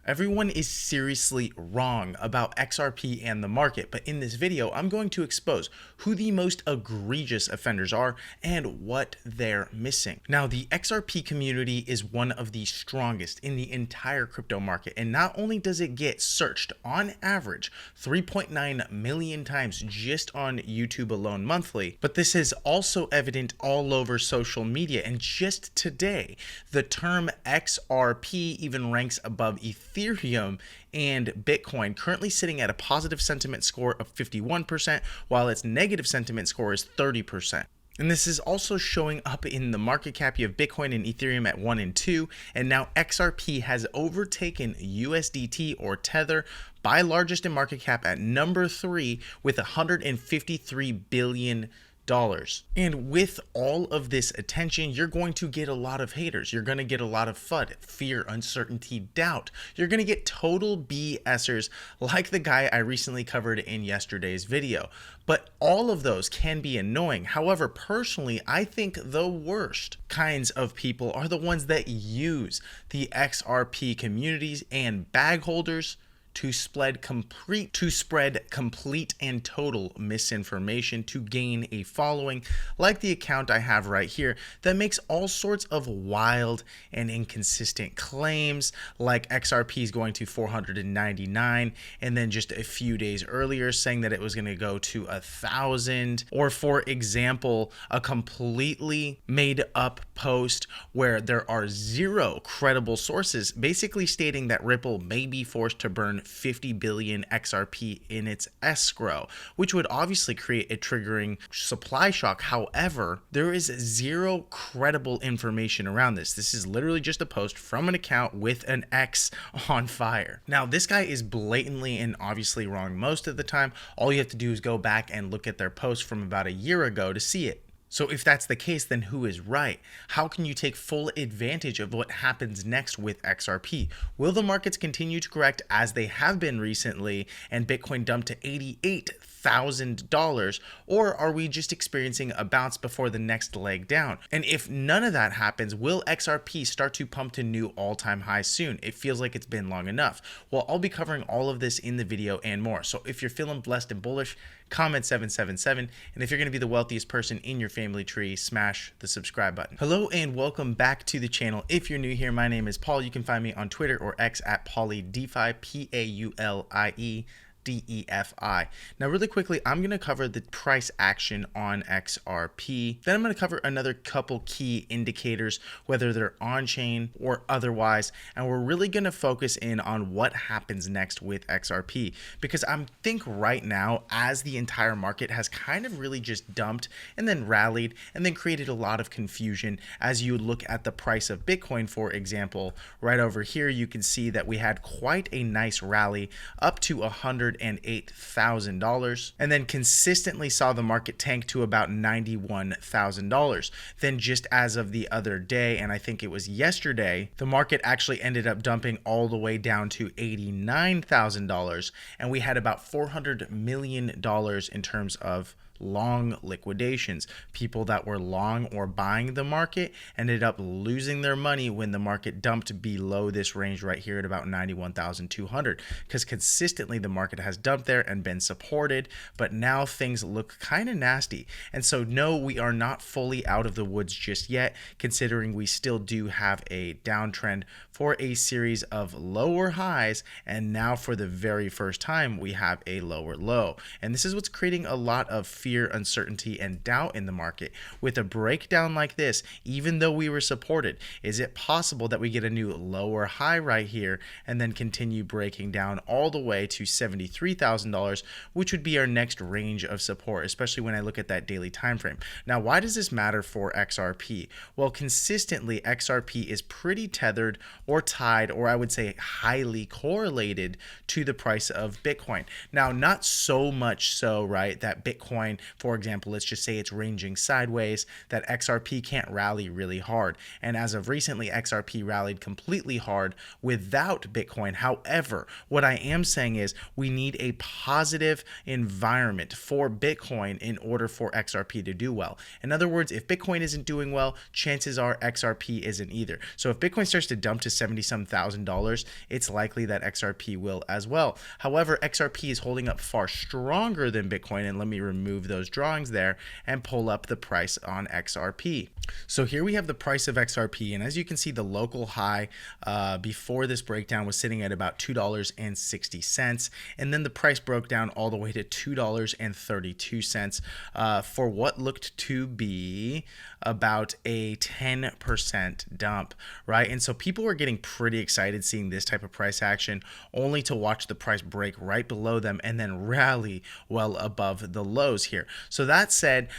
Everyone is seriously wrong about XRP and the market, but in this video, I'm going to expose who the most egregious offenders are and what they're missing. Now, the XRP community is one of the strongest in the entire crypto market, and not only does it get searched on average 3.9 million times just on YouTube alone monthly, but this is also evident all over social media. And just today, the term XRP even ranks above Ethereum and Bitcoin, currently sitting at a positive sentiment score of 51%, while its negative sentiment score is 30%. And this is also showing up in the market cap. You have Bitcoin and Ethereum at 1 and 2, and now XRP has overtaken USDT or Tether by largest in market cap at number 3 with $153 billion. And with all of this attention, you're going to get a lot of haters. You're going to get a lot of FUD, fear, uncertainty, doubt. You're going to get total BSers like the guy I recently covered in yesterday's video. But all of those can be annoying. However, personally, I think the worst kinds of people are the ones that use the XRP communities and bag holders to spread complete and total misinformation to gain a following, like the account I have right here that makes all sorts of wild and inconsistent claims, like XRP is going to 499, and then just a few days earlier saying that it was going to go to 1,000, or for example, a completely made up post where there are zero credible sources basically stating that Ripple may be forced to burn 50 billion XRP in its escrow, which would obviously create a triggering supply shock. However, there is zero credible information around this. This is literally just a post from an account with an X on fire. Now, this guy is blatantly and obviously wrong most of the time. All you have to do is go back and look at their post from about a year ago to see it. So if that's the case, then who is right? How can you take full advantage of what happens next with XRP? Will the markets continue to correct as they have been recently and Bitcoin dump to $88,000, or are we just experiencing a bounce before the next leg down? And if none of that happens, will XRP start to pump to new all-time highs soon? It feels like it's been long enough. Well, I'll be covering all of this in the video and more. So if you're feeling blessed and bullish, comment 777, and if you're going to be the wealthiest person in your family tree, smash the subscribe button. Hello and welcome back to the channel. If you're new here, my name is Paul. You can find me on Twitter or X at PauliDeFi, PauliDeFi. Now, really quickly, I'm going to cover the price action on XRP. Then I'm going to cover another couple key indicators, whether they're on-chain or otherwise. And we're really going to focus in on what happens next with XRP, because I think right now, as the entire market has kind of really just dumped and then rallied and then created a lot of confusion, as you look at the price of Bitcoin, for example, right over here, you can see that we had quite a nice rally up to $108,000, and then consistently saw the market tank to about $91,000. Then just as of the other day, and I think it was yesterday, the market actually ended up dumping all the way down to $89,000, and we had about $400 million in terms of long liquidations. People that were long or buying the market ended up losing their money when the market dumped below this range right here at about 91,200, because consistently the market has dumped there and been supported, but now things look kind of nasty. And so no, we are not fully out of the woods just yet, considering we still do have a downtrend for a series of lower highs, and now for the very first time we have a lower low. And this is what's creating a lot of fear, uncertainty, and doubt in the market. With a breakdown like this, even though we were supported, is it possible that we get a new lower high right here and then continue breaking down all the way to $73,000, which would be our next range of support, especially when I look at that daily time frame. Now, why does this matter for XRP? Well, consistently XRP is pretty tethered or tied, or I would say highly correlated to the price of Bitcoin. Now, not so much so, right, that Bitcoin Bitcoin, for example, let's just say it's ranging sideways, that XRP can't rally really hard. And as of recently, XRP rallied completely hard without Bitcoin. However, what I am saying is we need a positive environment for Bitcoin in order for XRP to do well. In other words, if Bitcoin isn't doing well, chances are XRP isn't either. So if Bitcoin starts to dump to $70-some thousand, it's likely that XRP will as well. However, XRP is holding up far stronger than Bitcoin, and let me remove those drawings there and pull up the price on XRP. So here we have the price of XRP, and as you can see, the local high before this breakdown was sitting at about $2.60, and then the price broke down all the way to $2.32 for what looked to be about a 10% dump, right? And so people were getting pretty excited seeing this type of price action, only to watch the price break right below them and then rally well above the lows here. So that said,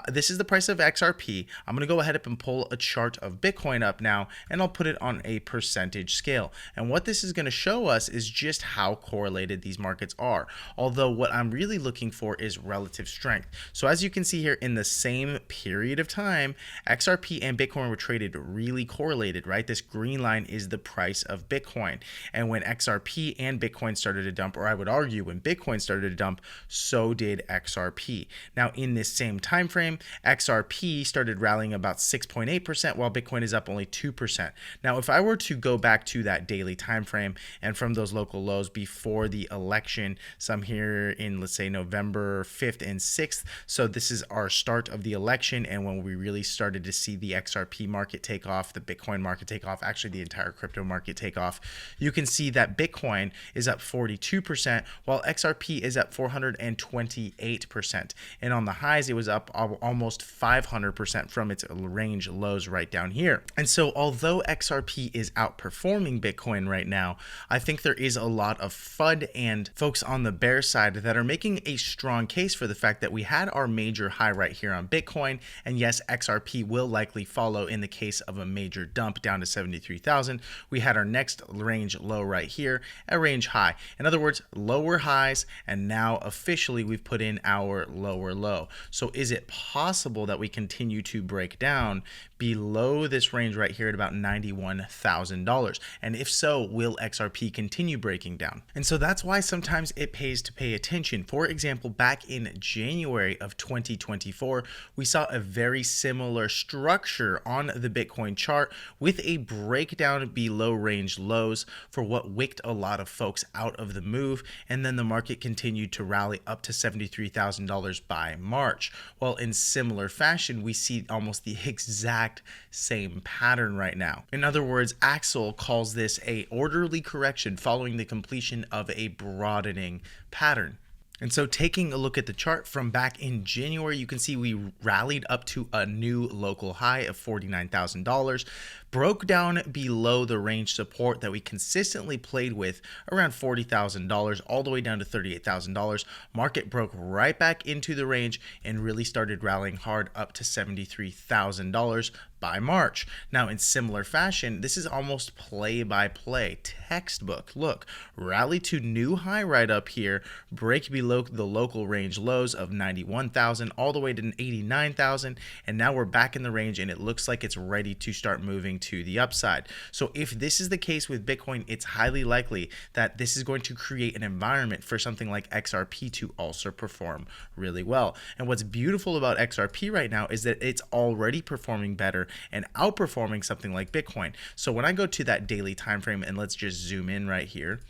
this is the price of XRP. I'm going to go ahead and pull a chart of Bitcoin up now, and I'll put it on a percentage scale. And what this is going to show us is just how correlated these markets are. Although what I'm really looking for is relative strength. So as you can see here, in the same period of time, XRP and Bitcoin were traded really correlated, right? This green line is the price of Bitcoin. And when XRP and Bitcoin started to dump, or I would argue when Bitcoin started to dump, so did XRP. Now in this same time frame, XRP started rallying about 6.8%, while Bitcoin is up only 2%. Now if I were to go back to that daily time frame and from those local lows before the election, some here in, let's say, November 5th and 6th, so this is our start of the election and when we really started to see the XRP market take off, the Bitcoin market take off, actually the entire crypto market take off, you can see that Bitcoin is up 42%, while XRP is up 428%. And on the highs, it was up almost 500% from its range lows right down here. And so although XRP is outperforming Bitcoin right now, I think there is a lot of FUD and folks on the bear side that are making a strong case for the fact that we had our major high right here on Bitcoin, and yes, XRP will likely follow in the case of a major dump down to 73,000. We had our next range low right here, a range high. In other words, lower highs, and now officially we've put in our lower low. So is it possible that we continue to break down below this range right here at about $91,000? And if so, will XRP continue breaking down? And so that's why sometimes it pays to pay attention. For example, back in January of 2024, we saw a very similar structure on the Bitcoin chart with a breakdown below range lows for what wicked a lot of folks out of the move, and then the market continued to rally up to $73,000 by March. Well, in similar fashion, we see almost the exact same pattern right now. In other words, Axel calls this a orderly correction following the completion of a broadening pattern. And so taking a look at the chart from back in January, you can see we rallied up to a new local high of $49,000, broke down below the range support that we consistently played with around $40,000 all the way down to $38,000. Market broke right back into the range and really started rallying hard up to $73,000 by March. Now, in similar fashion, this is almost play-by-play, textbook. Look, rally to new high right up here, break below the local range lows of 91,000 all the way to 89,000, and now we're back in the range and it looks like it's ready to start moving to the upside. So if this is the case with Bitcoin, it's highly likely that this is going to create an environment for something like XRP to also perform really well. And what's beautiful about XRP right now is that it's already performing better and outperforming something like Bitcoin. So when I go to that daily time frame, and let's just zoom in right here,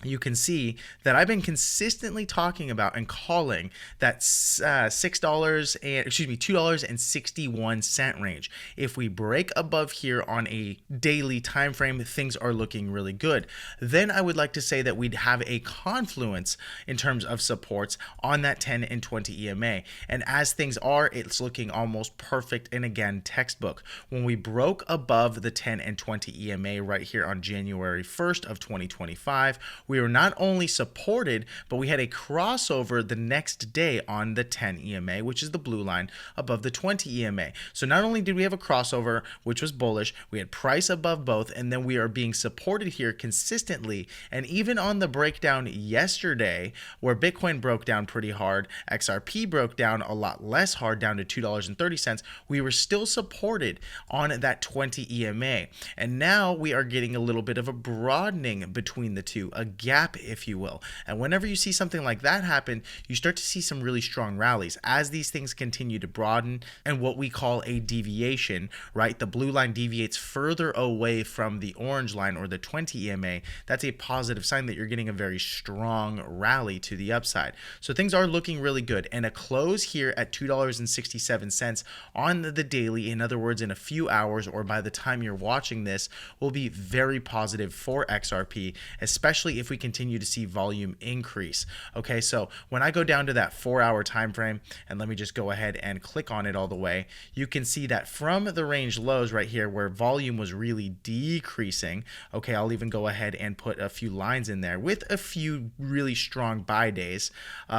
you can see that I've been consistently talking about and calling that $2.61 range. If we break above here on a daily time frame, things are looking really good. Then I would like to say that we'd have a confluence in terms of supports on that 10 and 20 EMA. And as things are, it's looking almost perfect, and again, textbook. When we broke above the 10 and 20 EMA right here on January 1st of 2025, we were not only supported, but we had a crossover the next day on the 10 EMA, which is the blue line above the 20 EMA. So not only did we have a crossover, which was bullish, we had price above both, and then we are being supported here consistently. And even on the breakdown yesterday, where Bitcoin broke down pretty hard, XRP broke down a lot less hard, down to $2.30, we were still supported on that 20 EMA. And now we are getting a little bit of a broadening between the two, a gap, if you will. And whenever you see something like that happen, you start to see some really strong rallies as these things continue to broaden, and what we call a deviation, right? The blue line deviates further away from the orange line, or the 20 EMA. That's a positive sign that you're getting a very strong rally to the upside. So things are looking really good, and a close here at $2.67 on the daily, in other words, in a few hours, or by the time you're watching this, will be very positive for XRP, especially if we continue to see volume increase. Okay, so when I go down to that 4-hour time frame, and let me just go ahead and click on it all the way, you can see that from the range lows right here, where volume was really decreasing. Okay, I'll even go ahead and put a few lines in there with a few really strong buy days.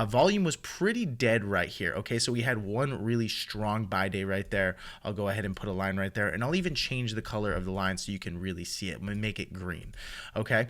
Volume was pretty dead right here. Okay, so we had one really strong buy day right there. I'll go ahead and put a line right there, and I'll even change the color of the line so you can really see it and make it green. Okay.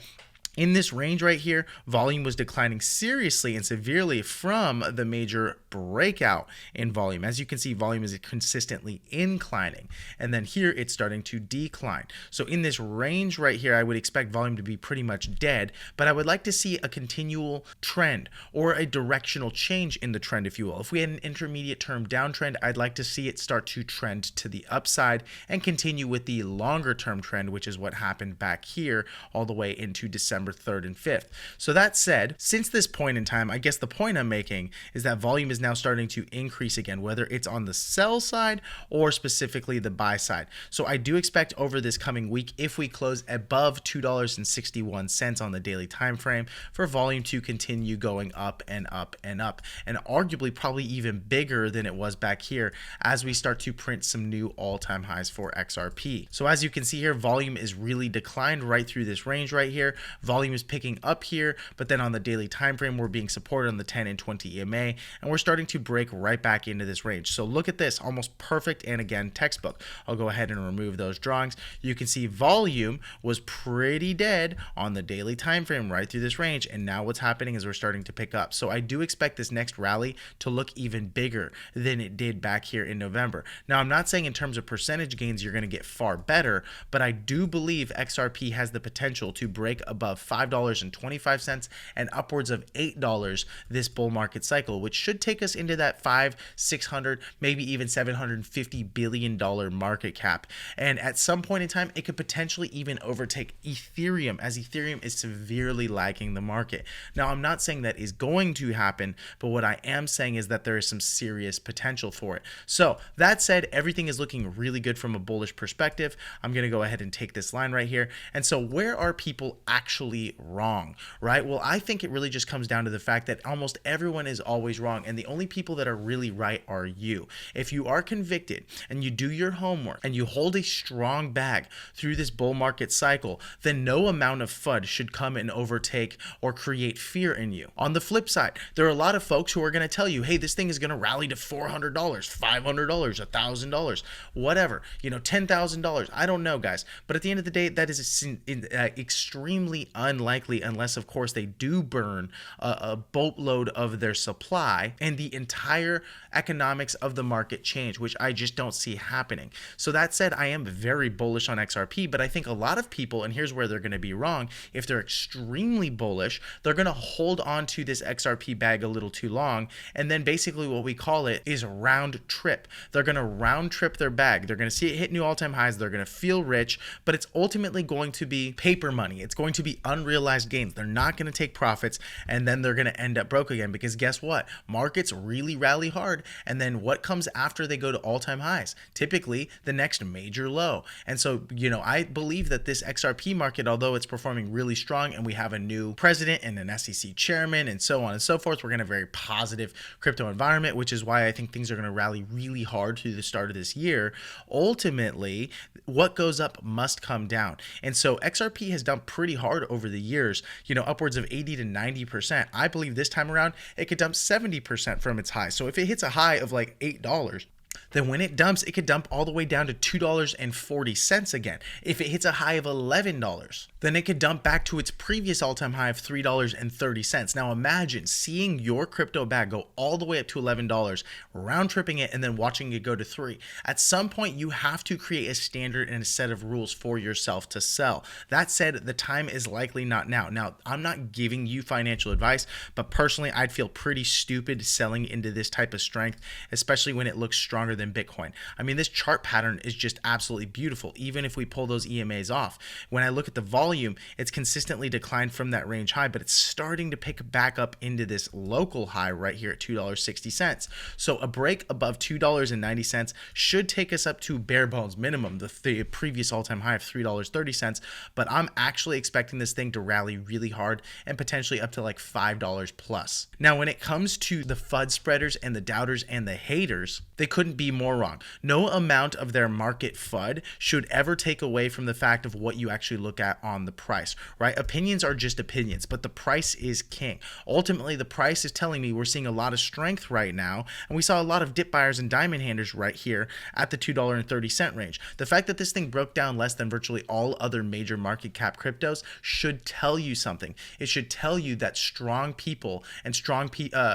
In this range right here, volume was declining seriously and severely from the major breakout in volume. As you can see, volume is consistently inclining, and then here it's starting to decline. So in this range right here, I would expect volume to be pretty much dead, but I would like to see a continual trend, or a directional change in the trend, if you will. If we had an intermediate term downtrend, I'd like to see it start to trend to the upside and continue with the longer term trend, which is what happened back here all the way into December 3rd and 5th. So that said, since this point in time, I guess the point I'm making is that volume is now starting to increase again, whether it's on the sell side or specifically the buy side. So I do expect over this coming week, if we close above $2.61 on the daily time frame, for volume to continue going up and up and up, and arguably probably even bigger than it was back here as we start to print some new all-time highs for XRP. So as you can see here, volume is really declined right through this range right here. Volume is picking up here, but then on the daily time frame, we're being supported on the 10 and 20 EMA, and we're starting to break right back into this range. So look at this, almost perfect, and again, textbook. I'll go ahead and remove those drawings. You can see volume was pretty dead on the daily time frame right through this range, and now what's happening is we're starting to pick up. So I do expect this next rally to look even bigger than it did back here in November. Now, I'm not saying in terms of percentage gains you're going to get far better, but I do believe XRP has the potential to break above $5.25 and upwards of $8 this bull market cycle, which should take us into that $600, maybe even $750 billion market cap. And at some point in time, it could potentially even overtake Ethereum, as Ethereum is severely lagging the market. Now, I'm not saying that is going to happen, but what I am saying is that there is some serious potential for it. So that said, everything is looking really good from a bullish perspective. I'm going to go ahead and take this line right here. And so where are people actually wrong, right? Well, I think it really just comes down to the fact that almost everyone is always wrong, and the only people that are really right are you. If you are convicted and you do your homework and you hold a strong bag through this bull market cycle, then no amount of FUD should come and overtake or create fear in you. On the flip side, there are a lot of folks who are going to tell you, hey, this thing is going to rally to $400, $500, $1,000, whatever, $10,000. I don't know, guys. But at the end of the day, that is extremely unlikely, unless, of course, they do burn a boatload of their supply and the entire economics of the market change, which I just don't see happening. So that said, I am very bullish on XRP, but I think a lot of people, and here's where they're going to be wrong, if they're extremely bullish, they're going to hold on to this XRP bag a little too long, and then basically what we call it is round trip. They're going to round trip their bag. They're going to see it hit new all-time highs. They're going to feel rich, but it's ultimately going to be paper money. It's going to be unrealized gains. They're not going to take profits, and then they're going to end up broke again, because guess what? Markets markets really rally hard, and then what comes after they go to all-time highs? Typically the next major low. And so, I believe that this XRP market, although it's performing really strong and we have a new president and an SEC chairman and so on and so forth, we're going to have a very positive crypto environment, which is why I think things are going to rally really hard through the start of this year. Ultimately, what goes up must come down. And so XRP has done pretty hard over the years, upwards of 80 to 90%. I believe this time around it could dump 70% from its high. So if it hits a high of like $8, then when it dumps, it could dump all the way down to $2.40 again. If it hits a high of $11, then it could dump back to its previous all-time high of $3.30. Now imagine seeing your crypto bag go all the way up to $11, round tripping it, and then watching it go to $3. At some point, you have to create a standard and a set of rules for yourself to sell. That said, the time is likely not now. Now, I'm not giving you financial advice, but personally, I'd feel pretty stupid selling into this type of strength, especially when it looks stronger than Bitcoin. I mean, this chart pattern is just absolutely beautiful, even if we pull those EMAs off. When I look at the volume, it's consistently declined from that range high, but it's starting to pick back up into this local high right here at $2.60. So a break above $2.90 should take us up to bare bones minimum, the previous all-time high of $3.30. But I'm actually expecting this thing to rally really hard and potentially up to like $5 plus. Now, when it comes to the FUD spreaders and the doubters and the haters, they couldn't be more wrong. No amount of their market FUD should ever take away from the fact of what you actually look at on the price, right? Opinions are just opinions, but the price is king. Ultimately, the price is telling me we're seeing a lot of strength right now, and we saw a lot of dip buyers and diamond handers right here at the $2.30 range. The fact that this thing broke down less than virtually all other major market cap cryptos should tell you something. It should tell you that strong people and strong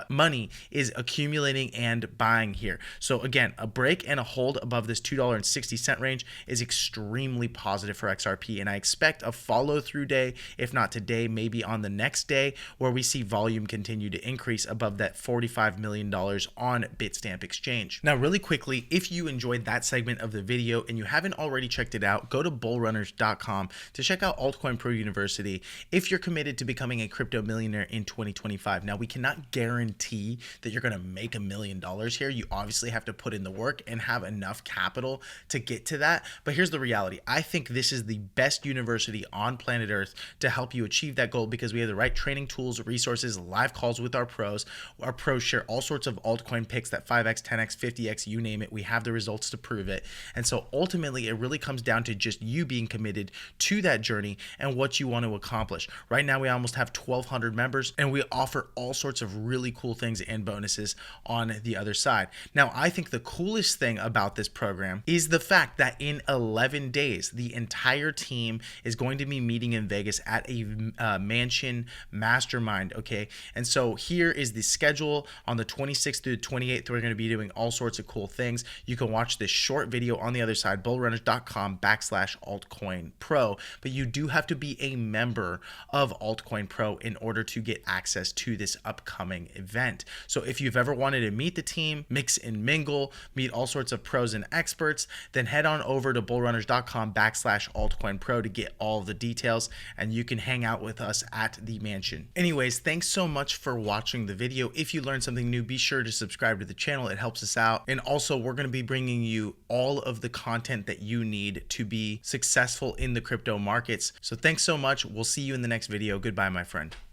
money is accumulating and buying here. So again, a break and a hold above this $2.60 range is extremely positive for XRP, and I expect a follow-through day, if not today, maybe on the next day, where we see volume continue to increase above that $45 million on Bitstamp Exchange. Now, really quickly, if you enjoyed that segment of the video and you haven't already checked it out, go to bullrunners.com to check out Altcoin Pro University if you're committed to becoming a crypto millionaire in 2025. Now, we cannot guarantee that you're going to make $1 million here. You obviously have to put in the work and have enough capital to get to that. But here's the reality. I think this is the best university on planet Earth to help you achieve that goal, because we have the right training tools, resources, live calls with our pros. Our pros share all sorts of altcoin picks that 5x, 10x, 50x, you name it. We have the results to prove it. And so ultimately, it really comes down to just you being committed to that journey and what you want to accomplish. Right now, we almost have 1,200 members, and we offer all sorts of really cool things and bonuses on the other side. Now, I think the coolest thing about this program is the fact that in 11 days, the entire team is going to be meeting in Vegas at a mansion mastermind, okay? And so here is the schedule. On the 26th through the 28th, we're going to be doing all sorts of cool things. You can watch this short video on the other side, bullrunners.com/altcoin pro, but you do have to be a member of Altcoin Pro in order to get access to this upcoming event. So if you've ever wanted to meet the team, mix and mingle, meet all sorts of pros and experts, then head on over to bullrunners.com/altcoin pro to get all of the details, and you can hang out with us at the mansion. Anyways, thanks so much for watching the video. If you learned something new, be sure to subscribe to the channel. It helps us out. And also, we're going to be bringing you all of the content that you need to be successful in the crypto markets. So thanks so much. We'll see you in the next video. Goodbye, my friend.